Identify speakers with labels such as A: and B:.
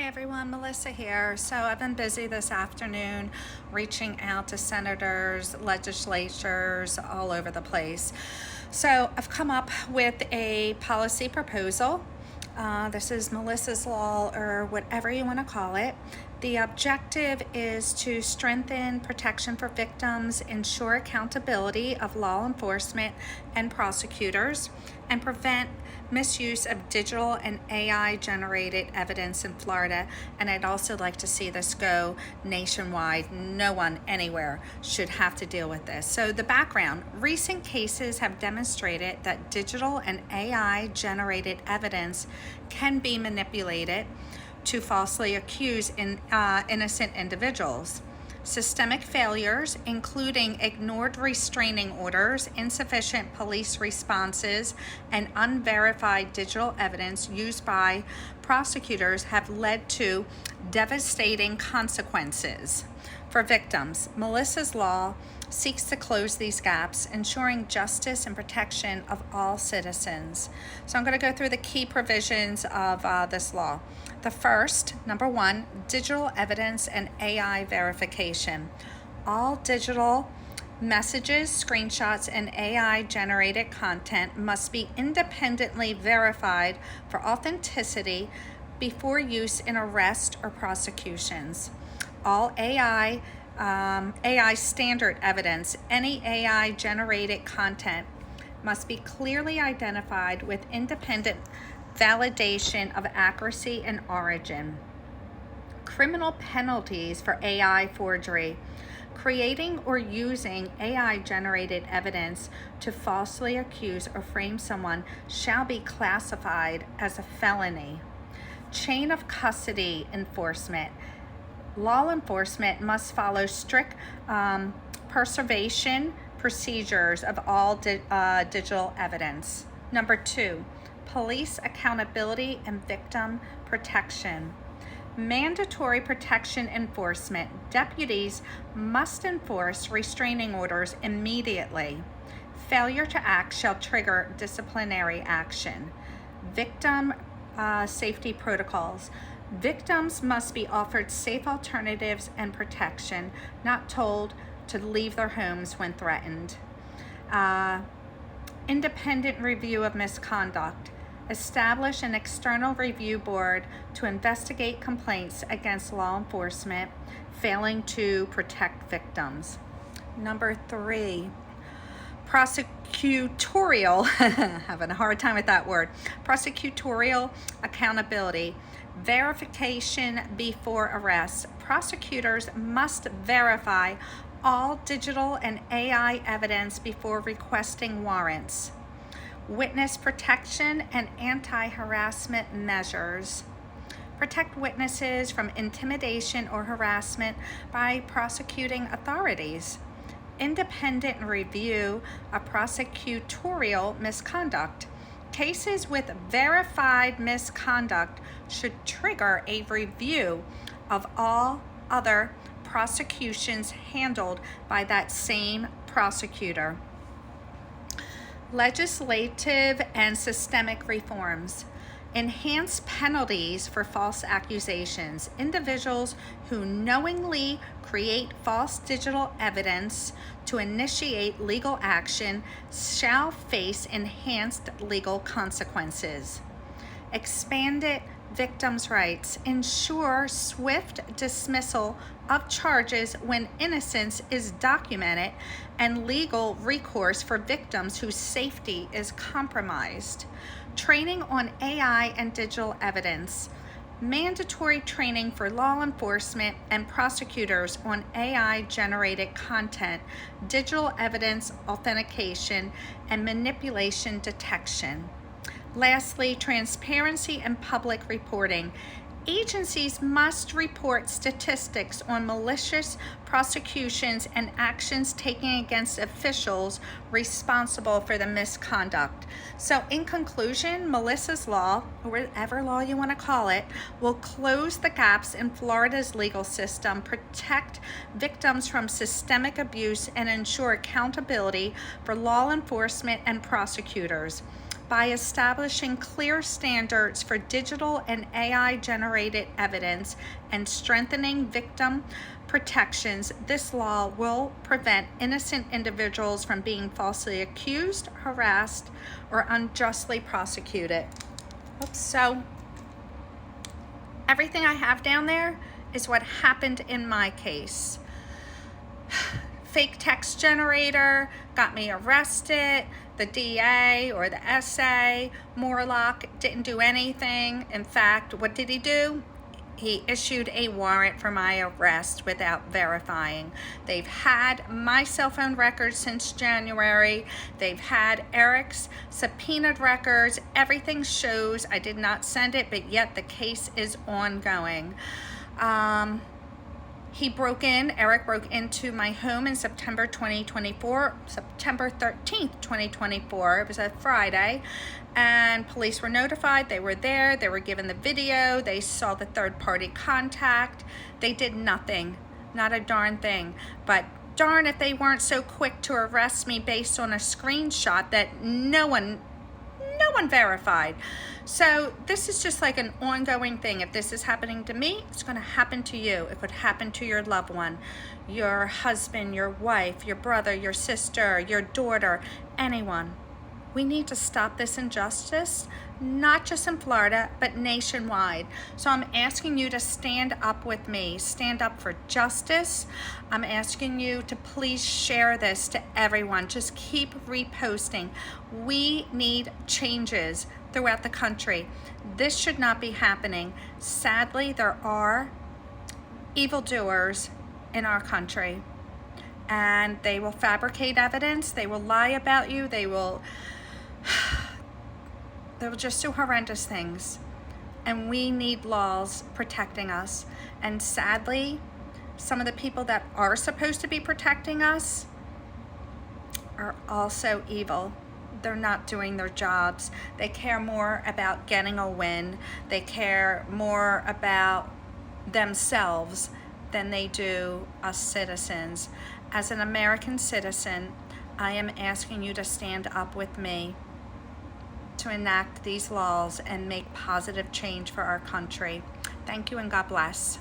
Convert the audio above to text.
A: Hi everyone, Melissa here. So I've been busy this afternoon reaching out to senators, legislatures all over the place. So I've come up with a policy proposal. This is Melissa's Law, or whatever you want to call it. The objective is to strengthen protection for victims, ensure accountability of law enforcement and prosecutors, and prevent misuse of digital and AI generated evidence in Florida. And I'd also like to see this go nationwide. No one anywhere should have to deal with this. So the background: recent cases have demonstrated that digital and AI generated evidence can be manipulated to falsely accuse innocent individuals. Systemic failures, including ignored restraining orders, insufficient police responses, and unverified digital evidence used by prosecutors, have led to devastating consequences for victims. Melissa's Law seeks to close these gaps, ensuring justice and protection of all citizens. So I'm going to go through the key provisions of this law. The first, number one, digital evidence and AI verification. All digital messages, screenshots, and AI generated content must be independently verified for authenticity before use in arrest or prosecutions. All AI standard evidence, any AI generated content must be clearly identified with independent validation of accuracy and origin. Criminal penalties for AI forgery. Creating or using AI generated evidence to falsely accuse or frame someone shall be classified as a felony. Chain of custody enforcement. Law enforcement must follow strict preservation procedures of all digital evidence. Number two, police accountability and victim protection. Mandatory protection enforcement. Deputies must enforce restraining orders immediately. Failure to act shall trigger disciplinary action. Victim safety protocols. Victims must be offered safe alternatives and protection, not told to leave their homes when threatened. Independent review of misconduct. Establish an external review board to investigate complaints against law enforcement failing to protect victims. Number three, prosecutorial, having a hard time with that word, prosecutorial accountability. Verification before arrest. Prosecutors must verify all digital and AI evidence before requesting warrants. Witness protection and anti-harassment measures. Protect witnesses from intimidation or harassment by prosecuting authorities. Independent review of prosecutorial misconduct. Cases with verified misconduct should trigger a review of all other prosecutions handled by that same prosecutor. Legislative and systemic reforms. Enhance penalties for false accusations. Individuals who knowingly create false digital evidence to initiate legal action shall face enhanced legal consequences. Expanded victims' rights. Ensure swift dismissal of charges when innocence is documented and legal recourse for victims whose safety is compromised. Training on AI and digital evidence. Mandatory training for law enforcement and prosecutors on AI generated content, digital evidence authentication, and manipulation detection. Lastly, transparency and public reporting. Agencies must report statistics on malicious prosecutions and actions taken against officials responsible for the misconduct. So in conclusion, Melissa's Law, or whatever law you want to call it, will close the gaps in Florida's legal system, protect victims from systemic abuse, and ensure accountability for law enforcement and prosecutors. by establishing clear standards for digital and AI-generated evidence and strengthening victim protections. This law will prevent innocent individuals from being falsely accused, harassed, or unjustly prosecuted. Oops, so everything I have down there is what happened in my case. Fake text generator got me arrested. The DA or the SA, Morlock, didn't do anything. In fact, what did he do? He issued a warrant for my arrest without verifying. They've had my cell phone records since January. They've had Eric's subpoenaed records. Everything shows I did not send it, but yet the case is ongoing. Eric broke into my home in September 2024, September 13th, 2024. It was a Friday, and police were notified. They were there. They were given the video. They saw the third-party contact. They did nothing, not a darn thing. But darn if they weren't so quick to arrest me based on a screenshot that no one verified. So this is just like an ongoing thing. If this is happening to me, it's going to happen to you. It could happen to your loved one, your husband, your wife, your brother, your sister, your daughter, anyone. We need to stop this injustice, not just in Florida, but nationwide. So I'm asking you to stand up with me, stand up for justice. I'm asking you to please share this to everyone. Just keep reposting. We need changes throughout the country. This should not be happening. Sadly, there are evildoers in our country, and they will fabricate evidence. They will lie about you. They will just do horrendous things, and we need laws protecting us. And sadly, some of the people that are supposed to be protecting us are also evil. They're not doing their jobs. They care more about getting a win. They care more about themselves than they do us citizens. As an American citizen, I am asking you to stand up with me to enact these laws and make positive change for our country. Thank you, and God bless.